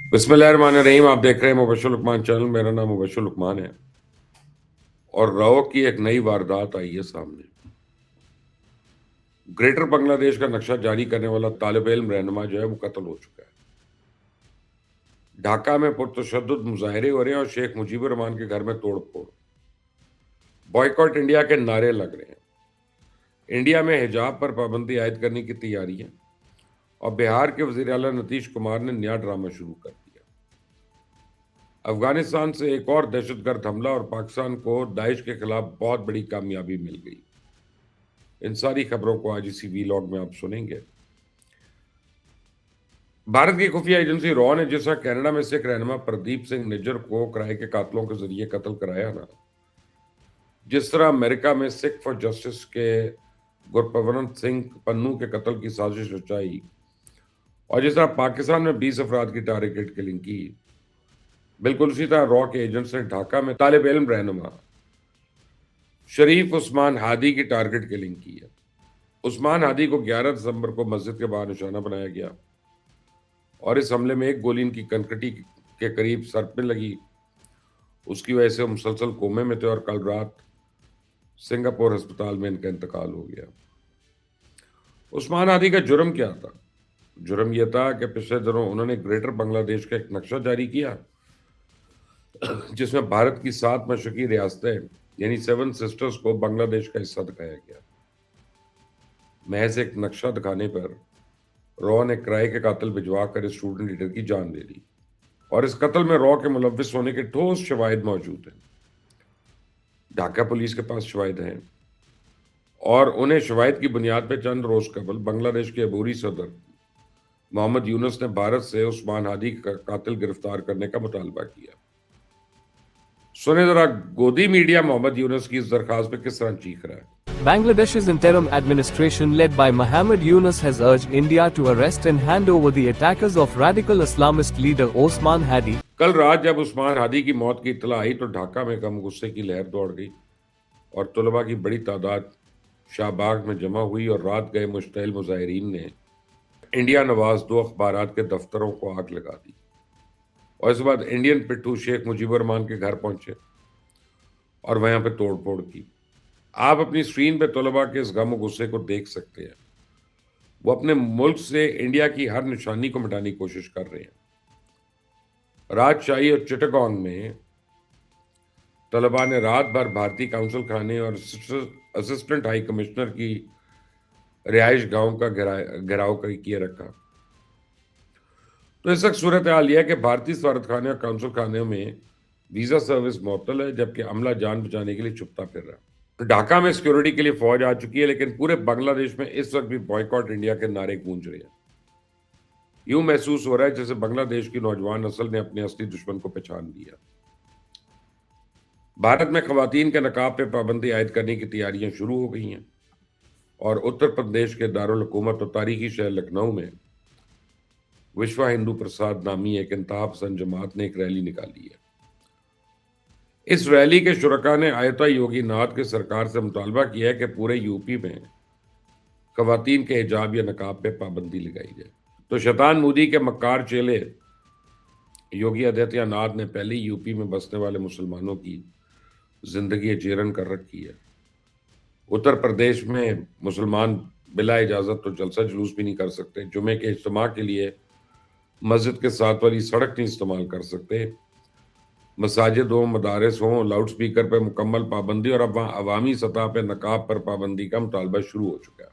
बिस्मिल्लाहिर्रहमानिर्रहीम। आप देख रहे हैं मुबश्शिर लुकमान चैनल। मेरा नाम मुबश्शिर लुकमान है और रॉ की एक नई वारदात आई है सामने। ग्रेटर बांग्लादेश का नक्शा जारी करने वाला तालिब इल्म रहनुमा जो है वो कत्ल हो चुका है। ढाका में पुरतशद्दुद मुजाहरे हो रहे हैं और शेख मुजीबुर रहमान के घर में तोड़ फोड़, बॉयकॉट इंडिया के नारे लग रहे हैं। इंडिया में हिजाब पर पाबंदी आयद करने की तैयारी है और बिहार के वजीर आला नीतीश कुमार ने नया ड्रामा शुरू कर दिया। अफगानिस्तान से एक और दहशतगर्द हमला और पाकिस्तान को दाइश के खिलाफ बहुत बड़ी कामयाबी मिल गई। इन सारी खबरों को आज इसी वीलॉग में आप सुनेंगे। भारत की खुफिया एजेंसी रॉ ने जिस तरह कनाडा में सिख रहनुमा प्रदीप सिंह निज्जर को किराए के कातलों के जरिए कत्ल कराया ना, जिस तरह अमेरिका में सिख फॉर जस्टिस के गुरपवंत सिंह पन्नू के कत्ल की साजिश रचाई और जिस तरह पाकिस्तान में 20 अफराद की टारगेट किलिंग की, बिल्कुल उसी तरह रॉ के एजेंट्स ने ढाका में तालिब इल्म रहनुमा शरीफ उस्मान हादी की टारगेट किलिंग की है। उस्मान हादी को 11 दिसंबर को मस्जिद के बाहर निशाना बनाया गया और इस हमले में एक गोली इनकी कनकटी के करीब सर में लगी। उसकी वजह से वो मुसलसल कोमे में थे और कल रात सिंगापुर अस्पताल में इनका इंतकाल हो गया। उस्मान हादी का जुर्म क्या था? जुर्म यह था कि पिछले दिनों उन्होंने ग्रेटर बांग्लादेश का एक नक्शा जारी किया जिसमें भारत की 7 मशरकी रियासतें यानी 7 सिस्टर्स को बांग्लादेश का हिस्सा दिखाया गया। महज एक नक्शा दिखाने पर रॉ ने किराए के कातिल भिजवा कर इस स्टूडेंट लीडर की जान ले ली और इस कत्ल में रॉ के मुलव्विस होने के ठोस शवाहिद मौजूद हैं। ढाका पुलिस के पास शवाहिद हैं और उन्हें शवाहिद की बुनियाद पर चंद रोज कबल बांग्लादेश के अबूरी सदर मोहम्मद यूनुस ने भारत से उस्मान हादी का कातिल गिरफ्तार करने का मुतालबा किया। सुने जरा गोदी मीडिया मोहम्मद यूनुस की इस दरखास्त पे किस तरह चीख रहा है। Bangladesh's interim administration led by Mohammed Yunus has urged India to arrest and hand over the attackers of radical Islamist leader Osman Hadi. कल रात जब उस्मान हादी की मौत की इत्तला आई तो ढाका में गम गुस्से की लहर दौड़ गई और तुलबा की बड़ी तादाद शाहबाग में जमा हुई और रात गए मुश्तइल मुजाहिरीन ने इंडिया नवाज 2 अखबारात के दफ्तरों को आग लगा दी और इसके बाद इंडियन पिट्ठू शेख मुजीबुर रहमान के घर पहुंचे और वहां पे तोड़ फोड़ की। आप अपनी स्क्रीन पे तुलबा के इस गम और गुस्से को देख सकते हैं। वो अपने मुल्क से इंडिया की हर निशानी को मिटाने की कोशिश कर रहे हैं। राजशाही और चिटगांव में तलबा ने रात भर भारतीय काउंसिल खाने और असिस्टेंट हाई कमिश्नर की रिहाइश गांव का घेराव किए रखा। तो इस वक्त सूरत हाल यह है कि भारतीय सफारत खाने और काउंसिल खाने में वीजा सर्विस मुअत्तल है जबकि अमला जान बचाने के लिए छुपता फिर रहा है। ढाका में सिक्योरिटी के लिए फौज आ चुकी है लेकिन पूरे बांग्लादेश में इस वक्त भी बॉयकॉट इंडिया के नारे गूंज रहे हैं। यूं महसूस हो रहा है जैसे बांग्लादेश की नौजवान नस्ल ने अपने असली दुश्मन को पहचान लिया। भारत में खवातीन के नकाब पे पाबंदी आयद करने की तैयारियां शुरू हो गई हैं और उत्तर प्रदेश के दारुल हुकूमत और तारीखी शहर लखनऊ में विश्व हिंदू प्रसाद नामी एक इंतहा पसंद जमात ने एक रैली निकाली है। इस रैली के शुरका ने आयता योगी नाथ के सरकार से मुतालबा किया है कि पूरे यूपी में खवातीन के हिजाब या नकाब पे पाबंदी लगाई जाए। तो शैतान मोदी के मक्कार चेले योगी आदित्यनाथ ने पहले ही यूपी में बसने वाले मुसलमानों की जिंदगी जेरन कर रखी है। उत्तर प्रदेश में मुसलमान बिला इजाजत तो जलसा जुलूस भी नहीं कर सकते, जुमे के इज्तिमा के लिए मस्जिद के साथ वाली सड़क नहीं इस्तेमाल कर सकते, मसाजिद हो मदारस हो लाउड स्पीकर पर मुकम्मल पाबंदी और अब वहाँ अवामी सतह पर नकाब पर पाबंदी का मुतालबा शुरू हो चुका है।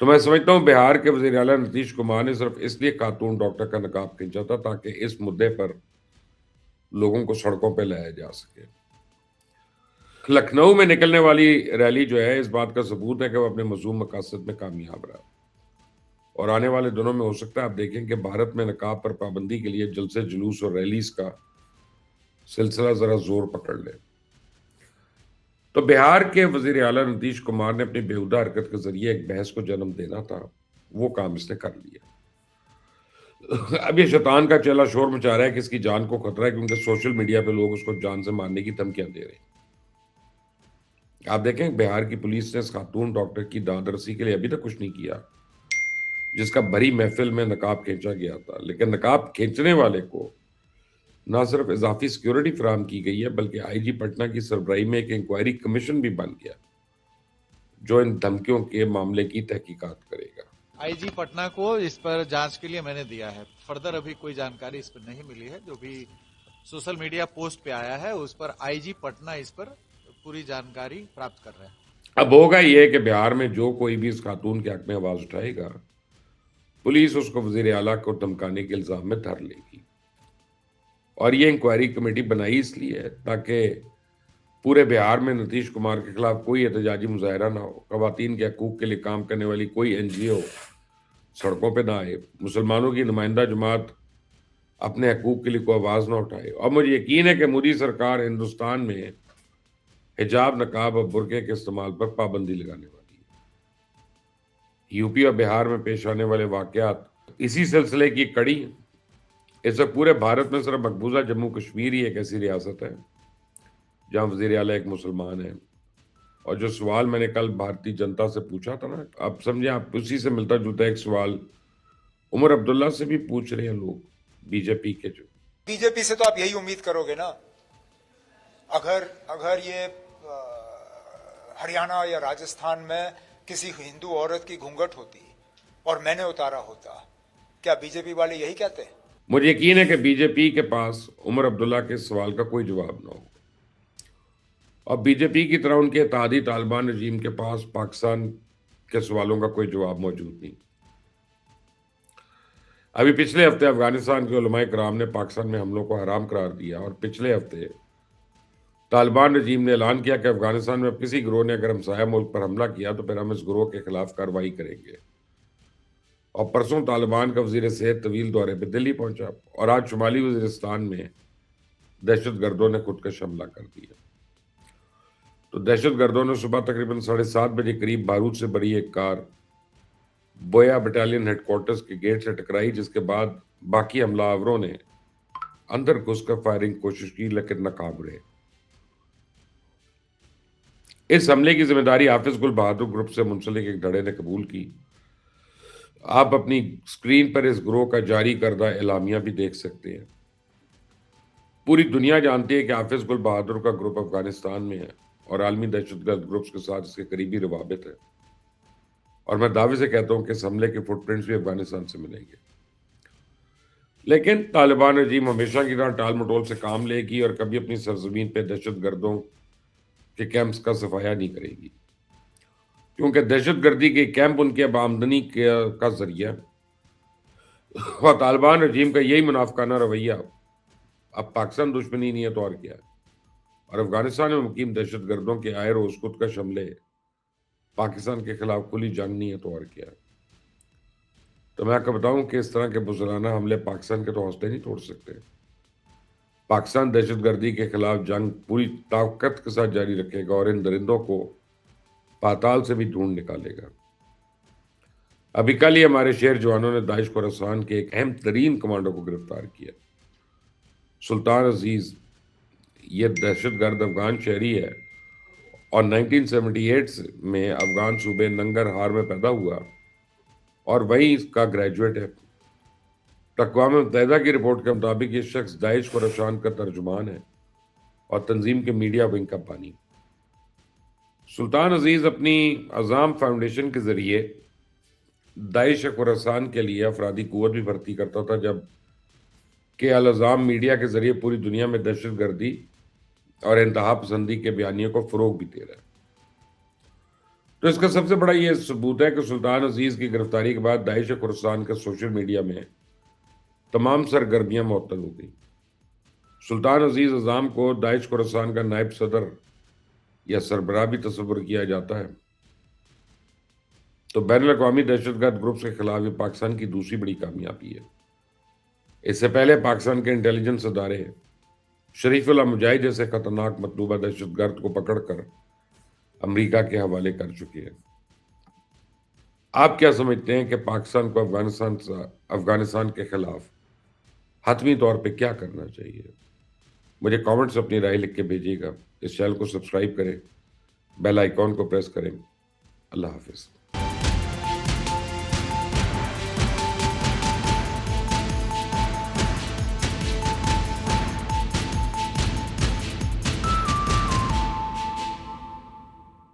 तो मैं समझता हूँ बिहार के वज़ीर आला नीतीश कुमार ने सिर्फ इसलिए खातून डॉक्टर का नकाब खींचा था ताकि इस मुद्दे पर लोगों को सड़कों पर लाया जा सके। लखनऊ में निकलने वाली रैली जो है इस बात का सबूत है कि वो अपने मज़ूम मकासद में कामयाब रहा और आने वाले दिनों में हो सकता है आप देखें कि भारत में नकाब पर पाबंदी के लिए जलसे जुलूस और रैलीज का सिलसिला जरा जोर पकड़ ले। तो बिहार के वजीर आला नीतीश कुमार ने अपनी बेहुदा हरकत के जरिए एक बहस को जन्म देना था, वो काम इसने कर लिया। अब ये शैतान का चेला शोर मचा रहा है कि इसकी जान को खतरा है क्योंकि सोशल मीडिया पे लोग उसको जान से मारने की धमकियां दे रहे हैं। आप देखें बिहार की पुलिस ने इस खातून डॉक्टर की दाद रसी के लिए अभी तक कुछ नहीं किया जिसका भरी महफिल में नकाब खींचा गया था। लेकिन नकाब खींचने वाले को ना सिर्फ इजाफी सिक्योरिटी फराहम की गई है, बल्कि आईजी पटना की सरबराही में एक इंक्वायरी कमीशन भी बन गया जो इन धमकियों के मामले की तहकीकात करेगा। आईजी पटना को इस पर जांच के लिए मैंने दिया है। फर्दर अभी कोई जानकारी इस पर नहीं मिली है। जो भी सोशल मीडिया पोस्ट पे आया है उस पर आईजी पटना इस पर पूरी जानकारी प्राप्त कर रहे हैं। अब होगा ये कि बिहार में जो कोई भी इस खातून के हक में आवाज उठाएगा, पुलिस उसको वजीर आला को धमकाने के इल्जाम में धर लेगी। और ये इंक्वायरी कमेटी बनाई इसलिए है ताकि पूरे बिहार में नीतीश कुमार के खिलाफ कोई एहतजाजी मुजाहरा ना हो, खवातीन के हकूक के लिए काम करने वाली कोई एनजीओ सड़कों पे ना आए, मुसलमानों की नुमाइंदा जमात अपने हकूक के लिए कोई आवाज ना उठाए। और मुझे यकीन है कि मोदी सरकार हिंदुस्तान में हिजाब, नकाब और बुर्के के इस्तेमाल पर पाबंदी लगाने वाली है। यूपी और बिहार में पेश आने वाले वाकयात इसी सिलसिले की कड़ी। इस वक्त पूरे भारत में सिर्फ मकबूजा जम्मू कश्मीर ही एक ऐसी रियासत है जहां वजीर आला एक मुसलमान है। और जो सवाल मैंने कल भारतीय जनता से पूछा था ना, आप समझे, आप उसी से मिलता जुलता एक सवाल उमर अब्दुल्ला से भी पूछ रहे हैं लोग बीजेपी के। जो बीजेपी से तो आप यही उम्मीद करोगे ना, अगर ये हरियाणा या राजस्थान में किसी हिंदू औरत की घूंघट होती और मैंने उतारा होता, क्या बीजेपी वाले यही कहते? मुझे यकीन है कि बीजेपी के पास उमर अब्दुल्ला के सवाल का कोई जवाब ना हो, और बीजेपी की तरह उनके इत्तेहादी तालिबान रजीम के पास पाकिस्तान के सवालों का कोई जवाब मौजूद नहीं। अभी पिछले हफ्ते अफगानिस्तान के उलमाए कराम ने पाकिस्तान में हमलों को हराम करार दिया, और पिछले हफ्ते तालिबान रजीम ने ऐलान किया कि अफगानिस्तान में अब किसी गिरोह ने अगर हमसाया मुल्क पर हमला किया तो फिर हम इस गिरोह के खिलाफ कार्रवाई करेंगे। और परसों तालिबान का वजीर सेहत तवील दौरे पर दिल्ली पहुंचा, और आज शुमाली वजीरिस्तान में दहशतगर्दों ने खुदकश हमला कर दिया। तो दहशतगर्दों ने सुबह तकरीबन 7:30 बजे करीब बारूद से भरी एक कार बोया बटालियन हेडक्वार्टर्स के गेट से टकराई, जिसके बाद बाकी हमलावरों ने अंदर घुसकर फायरिंग कोशिश की लेकिन नाकाम रहे। इस हमले की जिम्मेदारी हाफिज गुल बहादुर ग्रुप से मुंसलिक एक धड़े ने कबूल की। आप अपनी स्क्रीन पर इस गिरोह का जारी करदा एलामिया भी देख सकते हैं। पूरी दुनिया जानती है कि हाफिज गुल बहादुर का ग्रुप अफगानिस्तान में है और आलमी दहशतगर्द ग्रुप्स के साथ इसके करीबी रवाबित है। और मैं दावे से कहता हूं कि इस हमले के फुटप्रिंट्स भी अफगानिस्तान से मिलेंगे। लेकिन तालिबान रजीम हमेशा की तरह टाल मटोल से काम लेगी और कभी अपनी सरजमीन पर दहशतगर्दों के कैंप्स का सफाया नहीं करेगी, क्योंकि दहशतगर्दी के कैंप उनकी अब आमदनी का जरिया, और तालिबान रजीम का यही मुनाफिकाना रवैया अब पाकिस्तान दुश्मनी नहीं है तो और क्या है। और अफगानिस्तान में मुकीम दहशतगर्दों के आए रोज खुदकश हमले पाकिस्तान के खिलाफ खुली जंग नहीं है तो और क्या है। तो मैं आपको बताऊं कि इस तरह के बुज़दिलाना हमले पाकिस्तान के तो हौसले नहीं तोड़ सकते। पाकिस्तान दहशतगर्दी के खिलाफ जंग पूरी ताकत के साथ जारी रखेगा और इन दरिंदों को पाताल से भी ढूंढ निकालेगा। अभी कल ही हमारे शेर जवानों ने दाइश खुरासान के एक अहम तरीन कमांडो को गिरफ्तार किया। सुल्तान अजीज ये दहशतगर्द अफगान शहरी है और 1978 में अफगान सूबे नंगरहार में पैदा हुआ और वहीं इसका ग्रेजुएट है। अक़वाम मुत्तहिदा की रिपोर्ट के मुताबिक ये शख्स दाइश खुरासान का तर्जुमान है और तंजीम के मीडिया विंग का बानी। सुल्तान अजीज अपनी अज़ाम फाउंडेशन के जरिए दाइश खुरासान के लिए अफरादी कुव्वत भी भर्ती करता था, जब के अल-अज़ाम मीडिया के जरिए पूरी दुनिया में दहशतगर्दी और इंतहा पसंदी के बयानियों को फरोग भी दे रहा है। तो इसका सबसे बड़ा ये सबूत है कि सुल्तान अजीज की गिरफ्तारी के बाद दाइश खुरासान के सोशल मीडिया में तमाम सरगर्मियां मुअत्तल हो गई। सुल्तान अजीज अज़ाम को दाइश खुरासान का नायब सदर या सरबराह भी तस्वुर किया जाता है। तो बैनुल-अक़वामी दहशतगर्द ग्रुप्स के खिलाफ ये पाकिस्तान की दूसरी बड़ी कामयाबी है। इससे पहले पाकिस्तान के इंटेलिजेंस अदारे शरीफुल्लाह मुजाहिद जैसे खतरनाक मतलूबा दहशतगर्द को पकड़कर अमेरिका के हवाले कर चुके हैं। आप क्या समझते हैं कि पाकिस्तान को अफगानिस्तान के खिलाफ हतमी तौर पे क्या करना चाहिए? मुझे कमेंट्स अपनी राय लिख के भेजिएगा। इस चैनल को सब्सक्राइब करें, बेल आइकॉन को प्रेस करें। अल्लाह हाफिज़।